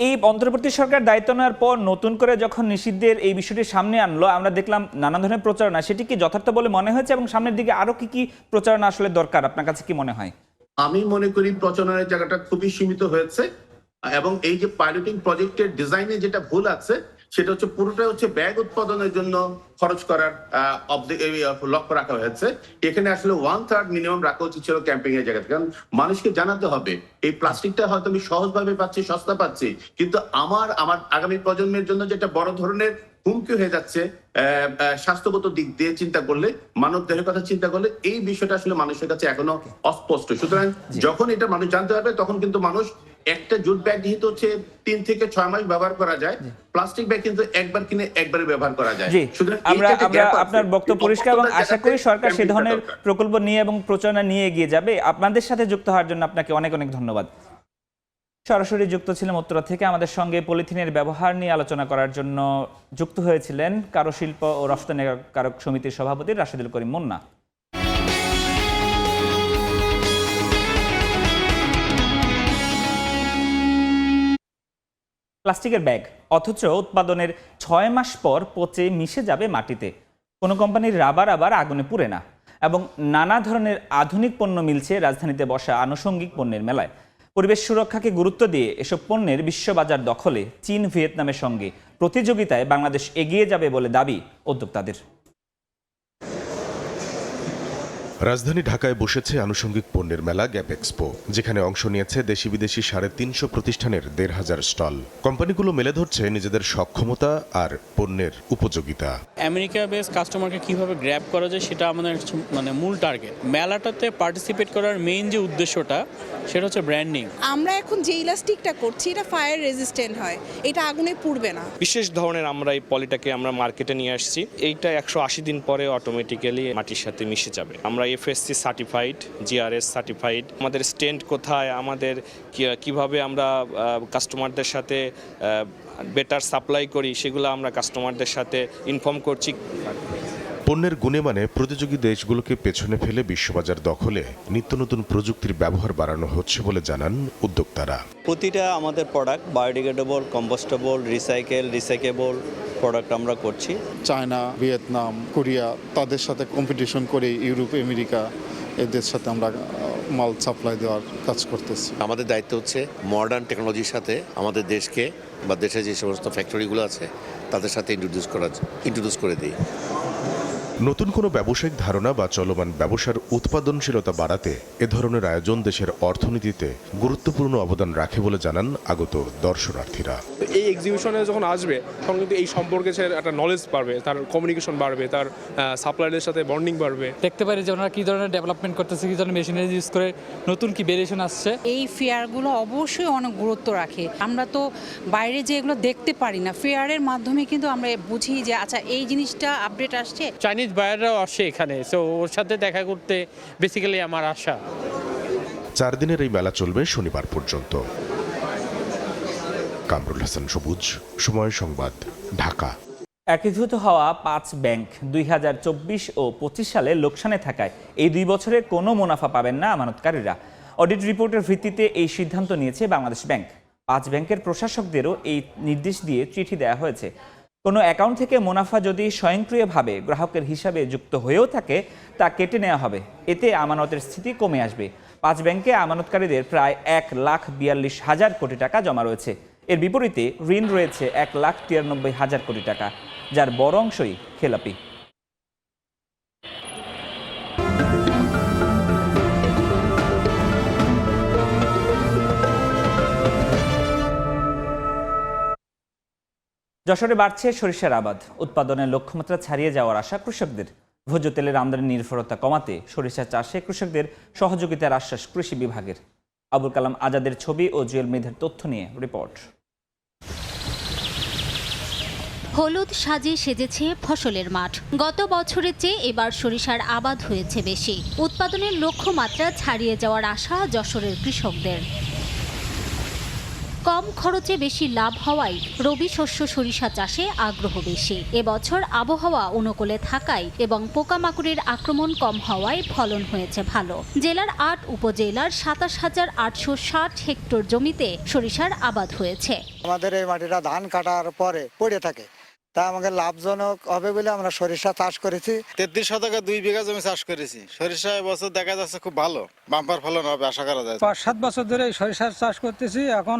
S1: এই অন্তর্বর্তী সরকার দায়িত্ব নেওয়ার পর নতুন করে যখন নিষিদ্ধের এই বিষয়টি সামনে আনলো, আমরা দেখলাম নানা ধরনের প্রচারণা, সেটি কি যথার্থ বলে মনে হয়েছে এবং সামনের দিকে আরো কি প্রচারণা আসলে দরকার আপনার কাছে কি মনে হয়?
S19: আমি মনে করি প্রচারণার জায়গাটা খুবই সীমিত হয়েছে এবং এই যে পাইলটিং প্রজেক্টের ডিজাইনে যেটা ভুল আছে সেটা হচ্ছে পুরোটা হচ্ছে ব্যাগ উৎপাদনের জন্য খরচ করার লক্ষ্য রাখা হয়েছে। এখানে আসলে 1/3 মিনিমাম রাখা উচিত ছিল ক্যাম্পিং এর জায়গাতে, কারণ মানুষকে জানাতে হবে এই প্লাস্টিকটা হয়তো আমি সহজভাবে পাচ্ছি, সস্তা পাচ্ছি, কিন্তু আমার আগামী প্রজন্মের জন্য যেটা বড় ধরনের হুমকি হয়ে যাচ্ছে স্বাস্থ্যগত দিক দিয়ে চিন্তা করলে, মানব দেহের কথা চিন্তা করলে, এই বিষয়টা আসলে মানুষের কাছে এখনো অস্পষ্ট। সুতরাং যখন এটা মানুষ জানতে পারবে তখন কিন্তু মানুষ একটা জুট ব্যাগ যেহেতু হচ্ছে 3 থেকে 6 মাস ব্যবহার করা যায়, প্লাস্টিক ব্যাগ কিন্তু একবার কিনে একবারে ব্যবহার করা যায়।
S1: সুতরাং আমরা আপনার বক্তব্য পরিষ্কার এবং আশা করি সরকার সে ধরনের প্রকল্প নিয়ে এবং প্রচারণা নিয়ে এগিয়ে যাবে। আপনাদের সাথে যুক্ত হওয়ার জন্য আপনাকে অনেক অনেক ধন্যবাদ। সরাসরি যুক্ত ছিলাম উত্তরা থেকে। আমাদের সঙ্গে পলিথিনের ব্যবহার নিয়ে আলোচনা করার জন্য যুক্ত হয়েছিলেন কারুশিল্প ও রফতানিকারক সমিতির সভাপতি রাশেদুল করিম মুন্না। প্লাস্টিকের ব্যাগ অথচ উৎপাদনের 6 মাস পর পচে মিশে যাবে মাটিতে। কোনো কোম্পানির রাবার আবার আগুনে পুড়ে না এবং নানা ধরনের আধুনিক পণ্য মিলছে রাজধানীতে বসা আনুষঙ্গিক পণ্যের মেলায়। পরিবেশ সুরক্ষাকে গুরুত্ব দিয়ে এসব পণ্যের বিশ্ববাজার দখলে চীন, ভিয়েতনামের সঙ্গে প্রতিযোগিতায় বাংলাদেশ এগিয়ে যাবে বলে দাবি উদ্যোক্তাদের।
S20: রাজধানী ঢাকায় বসেছে আনুষঙ্গিক পণ্যের মেলা গ্যাপ এক্সপো, যেখানে অংশ নিয়েছে দেশি বিদেশি 350 প্রতিষ্ঠানের 1,500 স্টল। কোম্পানিগুলো মেলে ধরছে নিজেদের সক্ষমতা আর পণ্যের উপযোগিতা।
S21: আমেরিকা বেস কাস্টমারকে কিভাবে গ্র্যাব করা যায় সেটা আমাদের মূল টার্গেট। মেলাটাতে পার্টিসিপেট করার মেইন যে উদ্দেশ্যটা সেটা হচ্ছে ব্র্যান্ডিং।
S22: আমরা এখন যে ইলাস্টিকটা করছি এটা ফায়ার রেজিস্ট্যান্ট হয়, এটা আগুনে পুড়বে না।
S23: বিশেষ ধরনের আমরা এই পলিটাকে আমরা মার্কেটে নিয়ে আসছি। এইটা 180 দিন পরে অটোমেটিক্যালি মাটির সাথে মিশে যাবে। আমরা FSC সার্টিফাইড, GRS সার্টিফাইড। আমাদের স্ট্যান্ড কোথায়, আমাদের কিভাবে আমরা কাস্টমারদের সাথে বেটার সাপ্লাই করি সেগুলো আমরা কাস্টমারদের সাথে ইনফর্ম করছি।
S20: পণ্যের গুণে মানে প্রতিযোগী দেশগুলোকে পেছনে ফেলে বিশ্ববাজার দখলে নিত্য নতুন প্রযুক্তির ব্যবহার বাড়ানো হচ্ছে বলে জানান উদ্যোক্তারা।
S24: প্রতিটা আমাদের product biodegradable, compostable, recyclable product আমরা করছি।
S25: চায়না, ভিয়েতনাম, কোরিয়া তাদের সাথে কম্পিটিশন করে ইউরোপ, আমেরিকা এদের সাথে আমরা মাল সাপ্লাই দেওয়ার কাজ করতেছি।
S26: আমাদের দায়িত্ব হচ্ছে মডার্ন টেকনোলজির সাথে আমাদের দেশকে বা দেশে যে সমস্ত ফ্যাক্টরিগুলো আছে তাদের সাথে ইন্ট্রোডিউস করে দিই।
S20: নতুন কোনো ব্যবসায়িক ধারণা বা চলমান ব্যবসার উৎপাদনশীলতা বাড়াতে এ ধরনের আয়োজন দেশের অর্থনীতিতে গুরুত্বপূর্ণ অবদান রাখে বলে জানান আগত দর্শনার্থীরা।
S27: এই এক্সিবিশনে যখন আসবে তখন কিন্তু এই সম্পর্কে সে একটা নলেজ বাড়বে, তার কমিউনিকেশন বাড়বে, তার সাপ্লায়ারদের সাথে বন্ডিং বাড়বে।
S12: দেখতে পারি যে ওনারা কী ধরনের ডেভেলপমেন্ট করতেছে, কী ধরনের মেশিনারি ইউজ করে নতুন কি ভেরিয়েশন আসছে।
S28: এই ফেয়ারগুলো অবশ্যই অনেক গুরুত্ব রাখে। আমরা তো বাইরে যে এগুলো দেখতে পারি না, ফেয়ারের মাধ্যমে কিন্তু আমরা বুঝি যে আচ্ছা এই জিনিসটা আপডেট আসছে।
S21: চাইনিজ বায়াররাও আসে এখানে, সো ওর সাথে দেখা করতে বেসিক্যালি আমার আশা।
S20: 4 দিনের এই মেলা চলবে শনিবার পর্যন্ত। কামরুল হাসান সবুজ, সময় সংবাদ, ঢাকা।
S1: একীভূত হওয়া 5 ব্যাংক 2024 ও 25 সালে লোকসানে থাকায় এই 2 বছরে কোনো মুনাফা পাবেন না আমানতকারীরা। অডিট রিপোর্টের ভিত্তিতে এই সিদ্ধান্ত নিয়েছে বাংলাদেশ ব্যাংক। 5 ব্যাংকের প্রশাসকদেরও এই নির্দেশ দিয়ে চিঠি দেওয়া হয়েছে। কোনো অ্যাকাউন্ট থেকে মুনাফা যদি স্বয়ংক্রিয়ভাবে গ্রাহকের হিসাবে যুক্ত হয়েও থাকে তা কেটে নেওয়া হবে। এতে আমানতের স্থিতি কমে আসবে। 5 ব্যাংকে আমানতকারীদের প্রায় 1,42,000 কোটি টাকা জমা রয়েছে। এর বিপরীতে ঋণ রয়েছে 1,93,000 কোটি টাকা, যার বড় অংশই খেলাপি। যশোরে বাড়ছে সরিষার আবাদ। উৎপাদনের লক্ষ্যমাত্রা ছাড়িয়ে যাওয়ার আশা কৃষকদের। ভোজ্য তেলের আমদানি নির্ভরতা কমাতে সরিষা চাষে কৃষকদের সহযোগিতার আশ্বাস কৃষি বিভাগের। আবুল কালাম আজাদের ছবি ও জুয়েল মৃধের তথ্য নিয়ে রিপোর্ট।
S2: হলুদ সাজে সেজেছে ফসলের মাঠ। গত বছরের চেয়ে এবার সরিষার আবাদ হয়েছে বেশি। উৎপাদনের লক্ষ্যমাত্রা ছাড়িয়ে যাওয়ার আশা যশোরের কৃষকদের। কম খরচে বেশি লাভ হওয়ায় রবি শস্য সরিষা চাষে আগ্রহ বেশি। এবছর আবহাওয়া অনুকূলে থাকায় এবং পোকামাকড়ের আক্রমণ কম হওয়ায় ফলন হয়েছে ভালো। জেলার ৮ উপজেলার ২৭,৮৬০ হেক্টর জমিতে সরিষার আবাদ হয়েছে।
S3: আমাদের এই মাটিটা ধান কাটার পরে পড়ে থাকে, তা আমাকে লাভজনক হবে বলে আমরা সরিষা চাষ করেছি।
S4: ৩৩ শতকে 2 বিঘা জমি চাষ করেছি। সরিষা এবছর দেখা যাচ্ছে খুব ভালো, বাম্পার ফলন হবে আশা করা যায়।
S5: ৫-৭ বছর ধরে সরিষার চাষ করতেছি। এখন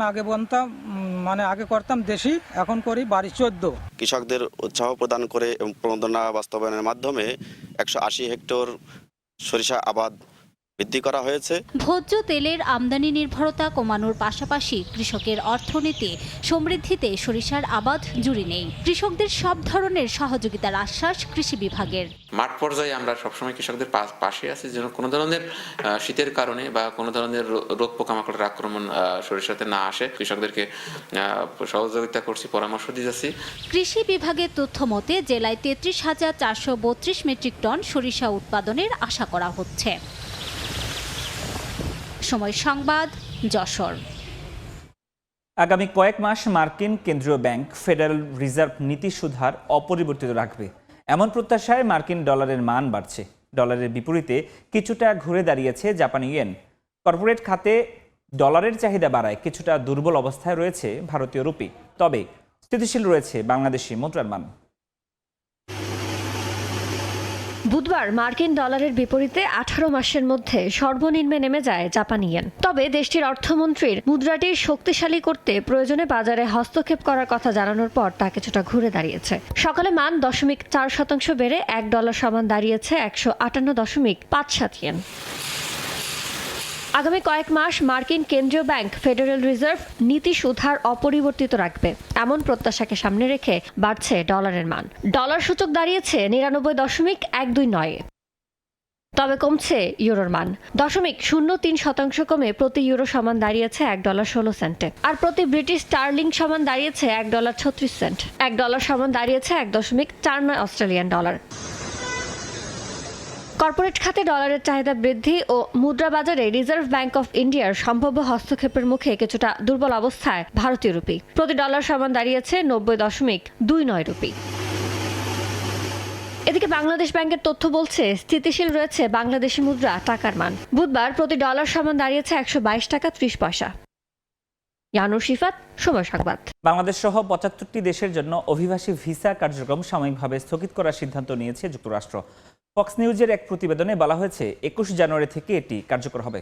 S5: আগে করতাম দেশি, এখন করি বাড়ি 14।
S6: কৃষকদের উৎসাহ প্রদান করে এবং প্রণোদনা বাস্তবায়নের মাধ্যমে ১৮০ হেক্টর সরিষা আবাদ বৃদ্ধি করা হয়েছে।
S2: ভোজ্য তেলের আমদানি নির্ভরতা কমানোর পাশাপাশি কৃষকের অর্থনীতি সমৃদ্ধিতে সরিষার আবাদ জুড়ে নেই। কৃষকদের সব ধরনের সহযোগিতার আশ্বাস কৃষি বিভাগের।
S7: মাঠ পর্যায়ে আমরা সবসময় কৃষকদের পাশে আছি, যেন কোনো ধরনের শীতের কারণে বা কোনো ধরনের রোগ পোকামাকড়ের আক্রমণ সরিষাতে না আসে। কৃষকদেরকে সহযোগিতা করছি, পরামর্শ দিয়েছি।
S2: কৃষি বিভাগের তথ্য মতে জেলায় ৩৩,৪৩২ মেট্রিক টন সরিষা উৎপাদনের আশা করা হচ্ছে। সময় সংবাদ, যশোর।
S1: আগামী কয়েক মাস মার্কিন কেন্দ্রীয় ব্যাংক ফেডারেল রিজার্ভ নীতি সুদহার অপরিবর্তিত রাখবে, এমন প্রত্যাশায় মার্কিন ডলারের মান বাড়ছে। ডলারের বিপরীতে কিছুটা ঘুরে দাঁড়িয়েছে জাপানি ইয়েন। কর্পোরেট খাতে ডলারের চাহিদা বাড়ায় কিছুটা দুর্বল অবস্থায় রয়েছে ভারতীয় রুপি, তবে স্থিতিশীল রয়েছে বাংলাদেশি মুদ্রার মান।
S8: বুধবার মার্কিন ডলারের বিপরীতে 18 মাসের মধ্যে সর্বনিম্নে নেমে যায় জাপানি ইয়েন। তবে দেশটির অর্থমন্ত্রীর মুদ্রাটি শক্তিশালী করতে প্রয়োজনে বাজারে হস্তক্ষেপ করার কথা জানানোর পর তা কিছুটা ঘুরে দাঁড়িয়েছে। সকালে মান 0.4% বেড়ে $1 সমান দাঁড়িয়েছে 158.57 ইয়েন। আগামী কয়েক মাস মার্কিন কেন্দ্রীয় ব্যাংক ফেডারেল রিজার্ভ নীতি সুদহার অপরিবর্তিত রাখবে, এমন প্রত্যাশাকে সামনে রেখে বাড়ছে ডলারের মান। ডলার সূচক দাঁড়িয়েছে 99.129। তবে কমছে ইউরোর মান 0.03% কমে প্রতি ইউরো সমান দাঁড়িয়েছে $1.16। আর প্রতি ব্রিটিশ স্টার্লিং সমান দাঁড়িয়েছে $1.36। $1 সমান দাঁড়িয়েছে 1.49 অস্ট্রেলিয়ান ডলার। কর্পোরেট খাতে ডলারের চাহিদা বৃদ্ধি ও মুদ্রা বাজারে রিজার্ভ ব্যাংক অফ ইন্ডিয়ার সম্ভাব্য হস্তক্ষেপের মুখে কিছুটা দুর্বল অবস্থায় ভারতীয় রুপি। প্রতি ডলার সমান দাঁড়িয়েছে 90.29 রুপি। এদিকে বাংলাদেশ ব্যাংকের তথ্য বলছে স্থিতিশীল রয়েছে বাংলাদেশি মুদ্রা টাকার মান। বুধবার প্রতি ডলার সমান দাঁড়িয়েছে 122 টাকা 30 পয়সা। ইয়ানুর শিফাত, সময় সংবাদ।
S1: বাংলাদেশ সহ 75টি দেশের জন্য অভিবাসী ভিসা কার্যক্রম সাময়িকভাবে স্থগিত করার সিদ্ধান্ত নিয়েছে যুক্তরাষ্ট্র। ফক্স নিউজের এক প্রতিবেদনে বলা হয়েছে 21 জানুয়ারি থেকে এটি কার্যকর হবে।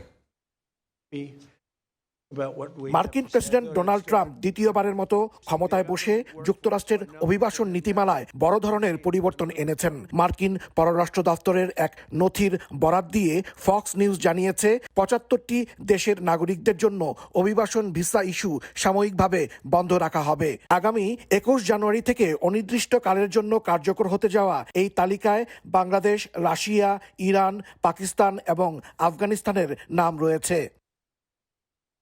S9: মার্কিন প্রেসিডেন্ট ডোনাল্ড ট্রাম্প দ্বিতীয়বারের মতো ক্ষমতায় বসে যুক্তরাষ্ট্রের অভিবাসন নীতিমালায় বড় ধরনের পরিবর্তন এনেছেন। মার্কিন পররাষ্ট্র দপ্তরের এক নথির বরাত দিয়ে ফক্স নিউজ জানিয়েছে 75টি দেশের নাগরিকদের জন্য অভিবাসন ভিসা ইস্যু সাময়িকভাবে বন্ধ রাখা হবে। আগামী 21 জানুয়ারি থেকে অনির্দিষ্টকালের জন্য কার্যকর হতে যাওয়া এই তালিকায় বাংলাদেশ, রাশিয়া, ইরান, পাকিস্তান এবং আফগানিস্তানের নাম রয়েছে।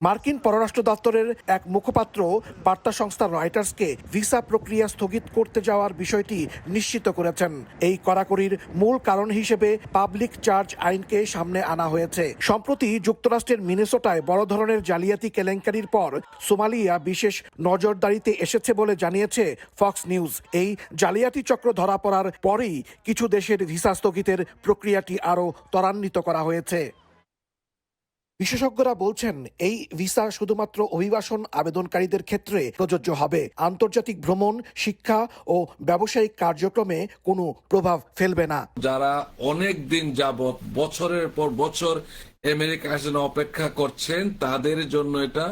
S9: মার্কিন পররাষ্ট্র দপ্তরের এক মুখপাত্র বার্তা সংস্থা রয়টার্সকে ভিসা প্রক্রিয়া স্থগিত করতে যাওয়ার বিষয়টি নিশ্চিত করেছেন। এই কড়াকড়ির মূল কারণ হিসেবে পাবলিক চার্জ আইনকে সামনে আনা হয়েছে। সম্প্রতি যুক্তরাষ্ট্রের মিনেসোটায় বড় ধরনের জালিয়াতি কেলেঙ্কারির পর সোমালিয়া বিশেষ নজরদারিতে এসেছে বলে জানিয়েছে ফক্স নিউজ। এই জালিয়াতি চক্র ধরা পড়ার পরেই কিছু দেশের ভিসা স্থগিতের প্রক্রিয়াটি আরও ত্বরান্বিত করা হয়েছে। বিশেষজ্ঞরা বলছেন এই ভিসা শুধুমাত্র অভিবাসন আবেদনকারীদের ক্ষেত্রে প্রযোজ্য হবে। আন্তর্জাতিক ভ্রমণ, শিক্ষা ও ব্যবসায়িক কার্যক্রমে কোনো প্রভাব ফেলবে না।
S29: যারা অনেক দিন যাবত বছরের পর বছর আমেরিকার জন্য অপেক্ষা করছেন তাদের জন্য এটা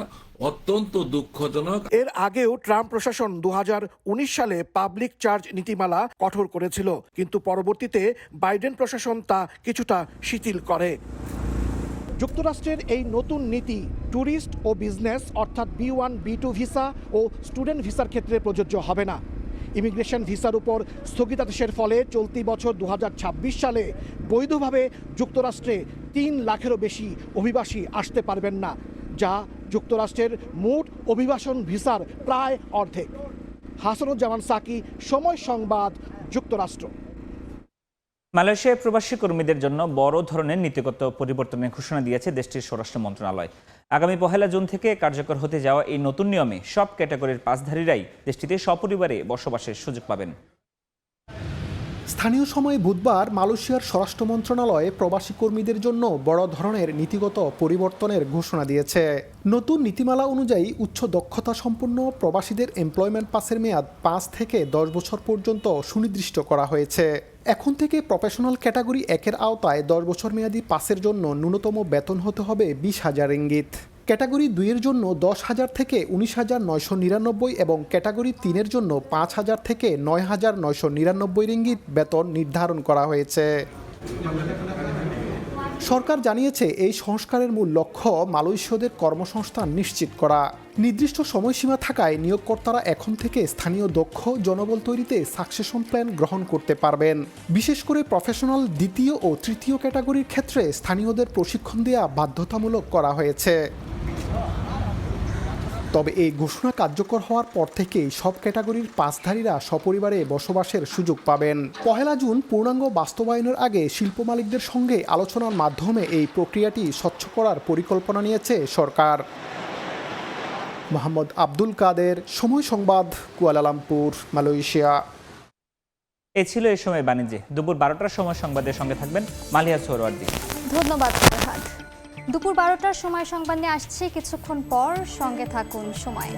S29: অত্যন্ত দুঃখজনক।
S9: এর আগেও ট্রাম্প প্রশাসন 2019 সালে পাবলিক চার্জ নীতিমালা কঠোর করেছিল, কিন্তু পরবর্তীতে বাইডেন প্রশাসন তা কিছুটা শিথিল করে। যুক্তরাষ্ট্রের এই নতুন নীতি ট্যুরিস্ট ও বিজনেস অর্থাৎ B1, B2 ভিসা ও স্টুডেন্ট ভিসার ক্ষেত্রে প্রযোজ্য হবে না। ইমিগ্রেশন ভিসার উপর স্থগিতাদেশের ফলে চলতি বছর 2026 সালে বৈধভাবে যুক্তরাষ্ট্রে 3 লাখেরও বেশি অভিবাসী আসতে পারবেন না। যা যুক্তরাষ্ট্রের মোট অভিবাসন ভিসার প্রায় অর্ধেক। হাসানুজ্জামান সাকি, সময় সংবাদ, যুক্তরাষ্ট্র।
S1: মালয়েশিয়ায় প্রবাসী কর্মীদের জন্য বড় ধরনের নীতিগত পরিবর্তনের ঘোষণা দিয়েছে দেশটির স্বরাষ্ট্র মন্ত্রণালয়। আগামী 1 জুন থেকে কার্যকর হতে যাওয়া এই নতুন নিয়মে সব ক্যাটাগরির পাসধারীরাই দেশটিতে সপরিবারে বসবাসের সুযোগ পাবেন।
S10: স্থানীয় সময় বুধবার মালয়েশিয়ার স্বরাষ্ট্র মন্ত্রণালয় প্রবাসী কর্মীদের জন্য বড় ধরনের নীতিগত পরিবর্তনের ঘোষণা দিয়েছে। নতুন নীতিমালা অনুযায়ী উচ্চ দক্ষতা সম্পন্ন প্রবাসীদের এমপ্লয়মেন্ট পাসের মেয়াদ 5 থেকে 10 বছর পর্যন্ত সুনির্দিষ্ট করা হয়েছে। এখন থেকে প্রফেশনাল ক্যাটাগরি 1-এর আওতায় 10 বছর মেয়াদী পাসের জন্য ন্যূনতম বেতন হতে হবে 20,000 রিঙ্গিত। ক্যাটাগরি 2-এর জন্য 10,000 থেকে 19,999 এবং ক্যাটাগরি 3-এর জন্য 5,000 থেকে 9,999 রিঙ্গিত বেতন নির্ধারণ করা হয়েছে। সরকার জানিয়েছে এই সংস্কারের মূল লক্ষ্য মালয়েশীয়দের কর্মসংস্থান নিশ্চিত করা। নির্দিষ্ট সময়সীমা থাকায় নিয়োগকর্তারা এখন থেকে স্থানীয় দক্ষ জনবল তৈরিতে সাকসেশন প্ল্যান গ্রহণ করতে পারবেন। বিশেষ করে প্রফেশনাল 2য় ও 3য় ক্যাটাগরির ক্ষেত্রে স্থানীয়দের প্রশিক্ষণ দেওয়া বাধ্যতামূলক করা হয়েছে। তবে এই ঘোষণা কার্যকর হওয়ার পর থেকেই সব ক্যাটাগরির পাসধারীরা সপরিবারে বসবাসের সুযোগ পাবেন। 1 জুন পূর্ণাঙ্গ বাস্তবায়নের আগে শিল্প মালিকদের সঙ্গে আলোচনার মাধ্যমে এই প্রক্রিয়াটি স্বচ্ছ করার পরিকল্পনা নিয়েছে সরকার। মোহাম্মদ আব্দুল কাদের, সময় সংবাদ, কুয়ালালামপুর, মালয়েশিয়া।
S1: এই ছিল এই সময় বাণিজ্যে। দুপুর 12টার সময় সংবাদের সঙ্গে থাকবেন মালিয়া সোহরাওয়ার্দী।
S11: ধন্যবাদ ফরহাদ। দুপুর 12টার সময় সংবাদ নিয়ে আসছে কিছুক্ষণ পর, সঙ্গে থাকুন সময়।